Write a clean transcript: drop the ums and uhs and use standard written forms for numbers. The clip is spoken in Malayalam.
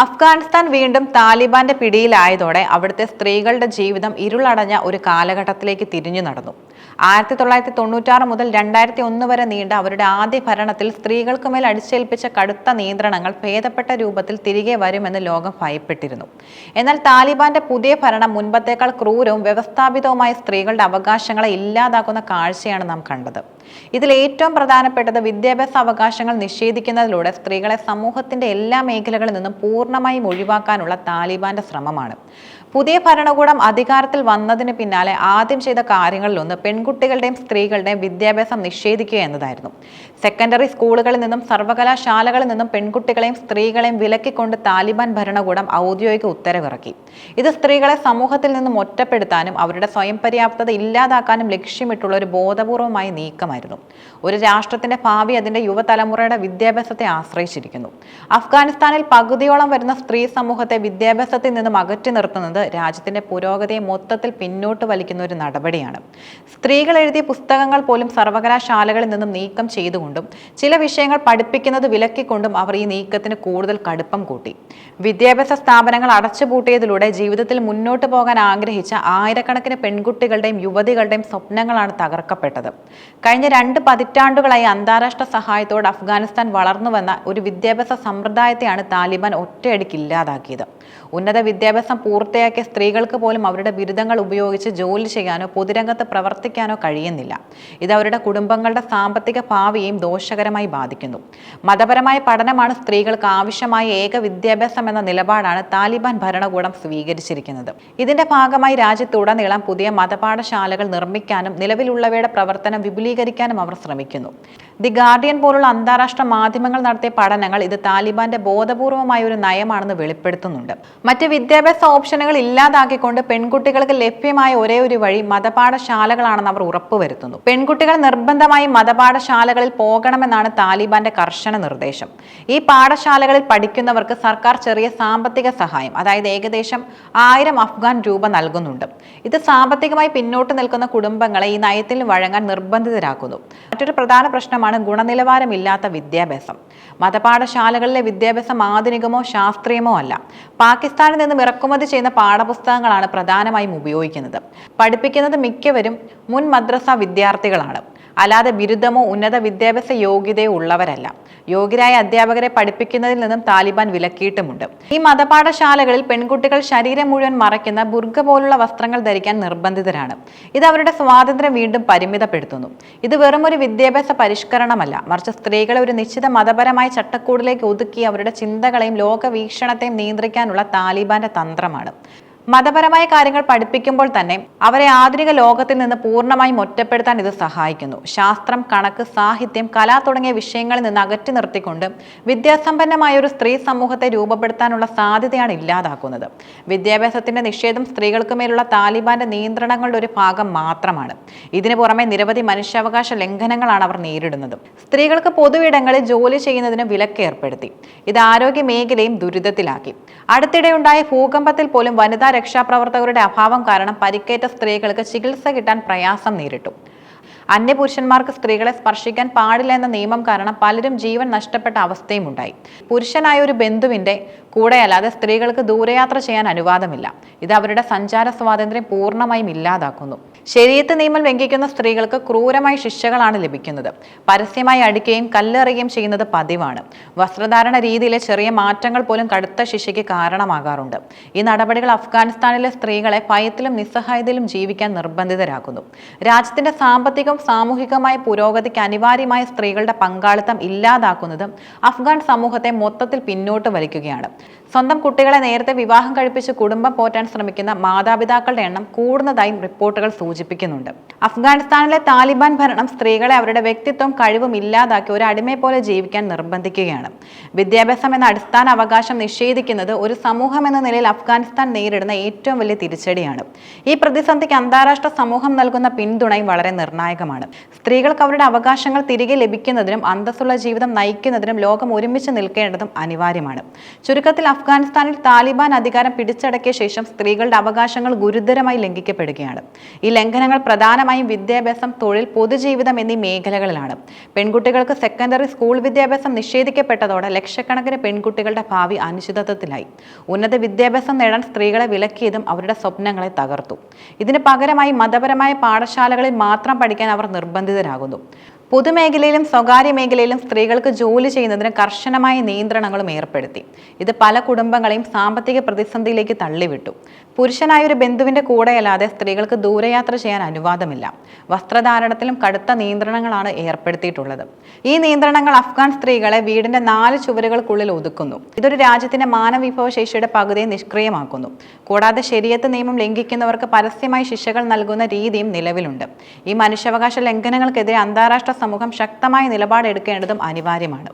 അഫ്ഗാനിസ്ഥാൻ വീണ്ടും താലിബാന്റെ പിടിയിലായതോടെ അവിടുത്തെ സ്ത്രീകളുടെ ജീവിതം ഇരുളടഞ്ഞ ഒരു കാലഘട്ടത്തിലേക്ക് തിരിഞ്ഞു നടന്നു. 1996 മുതൽ 2001 വരെ നീണ്ട അവരുടെ ആദ്യ ഭരണത്തിൽ സ്ത്രീകൾക്കുമേൽ അടിച്ചേൽപ്പിച്ച കടുത്ത നിയന്ത്രണങ്ങൾ ഭേദപ്പെട്ട രൂപത്തിൽ തിരികെ വരുമെന്ന് ലോകം ഭയപ്പെട്ടിരുന്നു. എന്നാൽ താലിബാന്റെ പുതിയ ഭരണം മുൻപത്തേക്കാൾ ക്രൂരവും വ്യവസ്ഥാപിതവുമായ സ്ത്രീകളുടെ അവകാശങ്ങളെ ഇല്ലാതാക്കുന്ന കാഴ്ചയാണ് നാം കണ്ടത്. ഇതിൽ ഏറ്റവും പ്രധാനപ്പെട്ടത് വിദ്യാഭ്യാസ അവകാശങ്ങൾ നിഷേധിക്കുന്നതിലൂടെ സ്ത്രീകളെ സമൂഹത്തിന്റെ എല്ലാ മേഖലകളിൽ നിന്നും പൂർണ്ണമായും ഒഴിവാക്കാനുള്ള താലിബാന്റെ ശ്രമമാണ്. പുതിയ ഭരണകൂടം അധികാരത്തിൽ വന്നതിന് പിന്നാലെ ആദ്യം ചെയ്ത കാര്യങ്ങളിലൊന്ന് പെൺകുട്ടികളുടെയും സ്ത്രീകളുടെയും വിദ്യാഭ്യാസം നിഷേധിക്കുക എന്നതായിരുന്നു. സെക്കൻഡറി സ്കൂളുകളിൽ നിന്നും സർവകലാശാലകളിൽ നിന്നും പെൺകുട്ടികളെയും സ്ത്രീകളെയും വിലക്കിക്കൊണ്ട് താലിബാൻ ഭരണകൂടം ഔദ്യോഗിക ഉത്തരവിറക്കി. ഇത് സ്ത്രീകളെ സമൂഹത്തിൽ നിന്നും ഒറ്റപ്പെടുത്താനും അവരുടെ സ്വയം പര്യാപ്തത ഇല്ലാതാക്കാനും ലക്ഷ്യമിട്ടുള്ള ഒരു ബോധപൂർവമായ നീക്കമായിരുന്നു. ഒരു രാഷ്ട്രത്തിന്റെ ഭാവി അതിന്റെ യുവതലമുറയുടെ വിദ്യാഭ്യാസത്തെ ആശ്രയിച്ചിരിക്കുന്നു. അഫ്ഗാനിസ്ഥാനിൽ പകുതിയോളം വരുന്ന സ്ത്രീ സമൂഹത്തെ വിദ്യാഭ്യാസത്തിൽ നിന്നും അകറ്റി നിർത്തുന്നത് രാജ്യത്തിന്റെ പുരോഗതിയെ മൊത്തത്തിൽ പിന്നോട്ട് വലിക്കുന്ന ഒരു നടപടിയാണ്. സ്ത്രീകൾ എഴുതിയ പുസ്തകങ്ങൾ പോലും സർവകലാശാലകളിൽ നിന്നും നീക്കം ചെയ്തുകൊണ്ടും ചില വിഷയങ്ങൾ പഠിപ്പിക്കുന്നത് വിലക്കിക്കൊണ്ടും അവർ ഈ നീക്കത്തിന് കൂടുതൽ കടുപ്പം കൂട്ടി. വിദ്യാഭ്യാസ സ്ഥാപനങ്ങൾ അടച്ചുപൂട്ടിയതിലൂടെ ജീവിതത്തിൽ മുന്നോട്ട് പോകാൻ ആഗ്രഹിച്ച ആയിരക്കണക്കിന് പെൺകുട്ടികളുടെയും യുവതികളുടെയും സ്വപ്നങ്ങളാണ് തകർക്കപ്പെട്ടത്. കഴിഞ്ഞ 2 പതിറ്റാണ്ടുകളായി അന്താരാഷ്ട്ര സഹായത്തോടെ അഫ്ഗാനിസ്ഥാൻ വളർന്നുവന്ന ഒരു വിദ്യാഭ്യാസ സമ്പ്രദായത്തെയാണ് താലിബാൻ ഒറ്റയടിക്ക് ഇല്ലാതാക്കിയത്. ഉന്നത വിദ്യാഭ്യാസം പൂർത്തിയാക്കിയ സ്ത്രീകൾക്ക് പോലും അവരുടെ ബിരുദങ്ങൾ ഉപയോഗിച്ച് ജോലി ചെയ്യാനോ പൊതുരംഗത്ത് പ്രവർത്തിക്കാനോ കഴിയുന്നില്ല. ഇത് അവരുടെ കുടുംബങ്ങളുടെ സാമ്പത്തിക ഭാവിയെയും ദോഷകരമായി ബാധിക്കുന്നു. മതപരമായ പഠനമാണ് സ്ത്രീകൾക്ക് ആവശ്യമായ ഏക വിദ്യാഭ്യാസം എന്ന നിലപാടാണ് താലിബാൻ ഭരണകൂടം സ്വീകരിച്ചിരിക്കുന്നത്. ഇതിന്റെ ഭാഗമായി രാജ്യത്തുടനീളം പുതിയ മതപാഠശാലകൾ നിർമ്മിക്കാനും നിലവിലുള്ളവയുടെ പ്രവർത്തനം വിപുലീകരിക്കാനും അവർ ശ്രമിക്കുന്നു. ദി ഗാർഡിയൻ പോലുള്ള അന്താരാഷ്ട്ര മാധ്യമങ്ങൾ നടത്തിയ പഠനങ്ങൾ ഇത് താലിബാന്റെ ബോധപൂർവമായ ഒരു നയമാണെന്ന് വെളിപ്പെടുത്തുന്നുണ്ട്. മറ്റ് വിദ്യാഭ്യാസ ഓപ്ഷനുകൾ ഇല്ലാതാക്കിക്കൊണ്ട് പെൺകുട്ടികൾക്ക് ലഭ്യമായ ഒരേ ഒരു വഴി മതപാഠശാലകളാണെന്ന് അവർ ഉറപ്പുവരുത്തുന്നു. പെൺകുട്ടികൾ നിർബന്ധമായും മതപാഠശാലകളിൽ പോകണമെന്നാണ് താലിബാന്റെ കർശന നിർദ്ദേശം. ഈ പാഠശാലകളിൽ പഠിക്കുന്നവർക്ക് സർക്കാർ ചെറിയ സാമ്പത്തിക സഹായം, അതായത് ഏകദേശം 1000 അഫ്ഗാൻ രൂപ നൽകുന്നുണ്ട്. ഇത് സാമ്പത്തികമായി പിന്നോട്ട് നിൽക്കുന്ന കുടുംബങ്ങളെ ഈ നയത്തിൽ വഴങ്ങാൻ നിർബന്ധിതരാക്കുന്നു. മറ്റൊരു പ്രധാന പ്രശ്നമാണ് ഗുണനിലവാരമില്ലാത്ത വിദ്യാഭ്യാസം. മതപാഠശാലകളിലെ വിദ്യാഭ്യാസം ആധുനികമോ ശാസ്ത്രീയമോ അല്ല. പാകിസ്ഥാനിൽ നിന്നും ഇറക്കുമതി ചെയ്യുന്ന പാഠപുസ്തകങ്ങളാണ് പ്രധാനമായും ഉപയോഗിക്കുന്നത്. പഠിപ്പിക്കുന്നത് മിക്കവരും മുൻ മദ്രസ വിദ്യാർത്ഥികളാണ്, അല്ലാതെ ബിരുദമോ ഉന്നത വിദ്യാഭ്യാസ യോഗ്യതയോ ഉള്ളവരല്ല. യോഗ്യരായ അധ്യാപകരെ പഠിപ്പിക്കുന്നതിൽ നിന്നും താലിബാൻ വിലക്കിയിട്ടുമുണ്ട്. ഈ മതപാഠശാലകളിൽ പെൺകുട്ടികൾ ശരീരം മുഴുവൻ മറയ്ക്കുന്ന ബുർഖ പോലുള്ള വസ്ത്രങ്ങൾ ധരിക്കാൻ നിർബന്ധിതരാണ്. ഇത് അവരുടെ സ്വാതന്ത്ര്യം വീണ്ടും പരിമിതപ്പെടുത്തുന്നു. ഇത് വെറും ഒരു വിദ്യാഭ്യാസ പരിഷ്കരണമല്ല, മറിച്ച് സ്ത്രീകളെ ഒരു നിശ്ചിത മതപരമായ ചട്ടക്കൂടിലേക്ക് ഒതുക്കി അവരുടെ ചിന്തകളെയും ലോകവീക്ഷണത്തെയും നിയന്ത്രിക്കാനുള്ള താലിബാന്റെ തന്ത്രമാണ്. മതപരമായ കാര്യങ്ങൾ പഠിപ്പിക്കുമ്പോൾ തന്നെ അവരെ ആധുനിക ലോകത്തിൽ നിന്ന് പൂർണ്ണമായും ഒറ്റപ്പെടുത്താൻ ഇത് സഹായിക്കുന്നു. ശാസ്ത്രം, കണക്ക്, സാഹിത്യം, കല തുടങ്ങിയ വിഷയങ്ങളിൽ നിന്ന് അകറ്റി നിർത്തിക്കൊണ്ട് വിദ്യാസമ്പന്നമായ ഒരു സ്ത്രീ സമൂഹത്തെ രൂപപ്പെടുത്താനുള്ള സാധ്യതയാണ് ഇല്ലാതാക്കുന്നത്. വിദ്യാഭ്യാസത്തിന്റെ നിഷേധം സ്ത്രീകൾക്ക് മേലുള്ള താലിബാന്റെ നിയന്ത്രണങ്ങളുടെ ഒരു ഭാഗം മാത്രമാണ്. ഇതിനു പുറമെ നിരവധി മനുഷ്യാവകാശ ലംഘനങ്ങളാണ് അവർ നേരിടുന്നത്. സ്ത്രീകൾക്ക് പൊതുവിടങ്ങളിൽ ജോലി ചെയ്യുന്നതിന് വിലക്ക് ഏർപ്പെടുത്തി. ഇത് ആരോഗ്യ മേഖലയും ദുരിതത്തിലാക്കി. അടുത്തിടെയുണ്ടായ ഭൂകമ്പത്തിൽ പോലും വനിതാ രക്ഷാപ്രവർത്തകരുടെ അഭാവം കാരണം പരിക്കേറ്റ സ്ത്രീകൾക്ക് ചികിത്സ കിട്ടാൻ പ്രയാസം നേരിട്ടു. അന്യപുരുഷന്മാർക്ക് സ്ത്രീകളെ സ്പർശിക്കാൻ പാടില്ല എന്ന നിയമം കാരണം പലരും ജീവൻ നഷ്ടപ്പെട്ട അവസ്ഥയും ഉണ്ടായി. പുരുഷനായ ഒരു ബന്ധുവിന്റെ കൂടെയല്ലാതെ സ്ത്രീകൾക്ക് ദൂരയാത്ര ചെയ്യാൻ അനുവാദമില്ല. ഇത് അവരുടെ സഞ്ചാര സ്വാതന്ത്ര്യം പൂർണ്ണമായും ഇല്ലാതാക്കുന്നു. ശരീഅത്ത് നിയമം ലംഘിക്കുന്ന സ്ത്രീകൾക്ക് ക്രൂരമായ ശിക്ഷകളാണ് ലഭിക്കുന്നത്. പരസ്യമായി അടിക്കുകയും കല്ലെറിയുകയും ചെയ്യുന്നത് പതിവാണ്. വസ്ത്രധാരണ രീതിയിലെ ചെറിയ മാറ്റങ്ങൾ പോലും കടുത്ത ശിക്ഷയ്ക്ക് കാരണമാകാറുണ്ട്. ഈ നടപടികൾ അഫ്ഗാനിസ്ഥാനിലെ സ്ത്രീകളെ ഭയത്തിലും നിസ്സഹായതയിലും ജീവിക്കാൻ നിർബന്ധിതരാക്കുന്നു. രാജ്യത്തിന്റെ സാമ്പത്തികവും സാമൂഹികമായ പുരോഗതിക്ക് അനിവാര്യമായ സ്ത്രീകളുടെ പങ്കാളിത്തം ഇല്ലാതാക്കുന്നത് അഫ്ഗാൻ സമൂഹത്തെ മൊത്തത്തിൽ പിന്നോട്ട് വലിക്കുകയാണ്. സ്വന്തം കുട്ടികളെ നേരത്തെ വിവാഹം കഴിപ്പിച്ച് കുടുംബം പോറ്റാൻ ശ്രമിക്കുന്ന മാതാപിതാക്കളുടെ എണ്ണം കൂടുന്നതായും റിപ്പോർട്ടുകൾ സൂചിപ്പിക്കുന്നുണ്ട്. അഫ്ഗാനിസ്ഥാനിലെ താലിബാൻ ഭരണം സ്ത്രീകളെ അവരുടെ വ്യക്തിത്വം കഴിവും ഇല്ലാതാക്കി ഒരു അടിമയെ പോലെ ജീവിക്കാൻ നിർബന്ധിക്കുകയാണ്. വിദ്യാഭ്യാസം എന്ന അടിസ്ഥാന അവകാശം നിഷേധിക്കുന്നത് ഒരു സമൂഹം എന്ന നിലയിൽ അഫ്ഗാനിസ്ഥാൻ നേരിടുന്ന ഏറ്റവും വലിയ തിരിച്ചടിയാണ്. ഈ പ്രതിസന്ധിക്ക് അന്താരാഷ്ട്ര സമൂഹം നൽകുന്ന പിന്തുണയും വളരെ നിർണായകമാണ്. ആവശ്യമാണ്. സ്ത്രീകൾക്ക് അവരുടെ അവകാശങ്ങൾ തിരികെ ലഭിക്കുന്നതിനും അന്തസ്സുള്ള ജീവിതം നയിക്കുന്നതിനും ലോകം ഒരുമിച്ച് നിൽക്കേണ്ടതും അനിവാര്യമാണ്. ചുരുക്കത്തിൽ അഫ്ഗാനിസ്ഥാനിൽ താലിബാൻ അധികാരം പിടിച്ചടക്കിയ ശേഷം സ്ത്രീകളുടെ അവകാശങ്ങൾ ഗുരുതരമായി ലംഘിക്കപ്പെടുകയാണ്. ഈ ലംഘനങ്ങൾ പ്രധാനമായും വിദ്യാഭ്യാസം, തൊഴിൽ, പൊതുജീവിതം എന്നീ മേഖലകളിലാണ്. പെൺകുട്ടികൾക്ക് സെക്കൻഡറി സ്കൂൾ വിദ്യാഭ്യാസം നിഷേധിക്കപ്പെട്ടതോടെ ലക്ഷക്കണക്കിന് പെൺകുട്ടികളുടെ ഭാവി അനിശ്ചിതത്വത്തിലായി. ഉന്നത വിദ്യാഭ്യാസം നേടാൻ സ്ത്രീകളെ വിലക്കിയതും അവരുടെ സ്വപ്നങ്ങളെ തകർത്തു. ഇതിന് പകരമായി മതപരമായ പാഠശാലകളിൽ മാത്രം പഠിക്കാൻ അവർ നിർബന്ധിതരാകുന്നു. പൊതുമേഖലയിലും സ്വകാര്യ മേഖലയിലും സ്ത്രീകൾക്ക് ജോലി ചെയ്യുന്നതിന് കർശനമായ നിയന്ത്രണങ്ങളും ഏർപ്പെടുത്തി. ഇത് പല കുടുംബങ്ങളെയും സാമ്പത്തിക പ്രതിസന്ധിയിലേക്ക് തള്ളിവിട്ടു. പുരുഷനായ ഒരു ബന്ധുവിന്റെ കൂടെയല്ലാതെ സ്ത്രീകൾക്ക് ദൂരയാത്ര ചെയ്യാൻ അനുവാദമില്ല. വസ്ത്രധാരണത്തിലും കടുത്ത നിയന്ത്രണങ്ങളാണ് ഏർപ്പെടുത്തിയിട്ടുള്ളത്. ഈ നിയന്ത്രണങ്ങൾ അഫ്ഗാൻ സ്ത്രീകളെ വീടിന്റെ 4 ചുവരുകൾക്കുള്ളിൽ ഒതുക്കുന്നു. ഇതൊരു രാജ്യത്തിന്റെ മാനവവിഭവശേഷിയുടെ പകുതിയെ നിഷ്ക്രിയമാക്കുന്നു. കൂടാതെ ശരീഅത്ത് നിയമം ലംഘിക്കുന്നവർക്ക് പരസ്യമായി ശിക്ഷകൾ നൽകുന്ന രീതിയും നിലവിലുണ്ട്. ഈ മനുഷ്യാവകാശ ലംഘനങ്ങൾക്കെതിരെ അന്താരാഷ്ട്ര സമൂഹം ശക്തമായ നിലപാടെടുക്കേണ്ടതും അനിവാര്യമാണ്.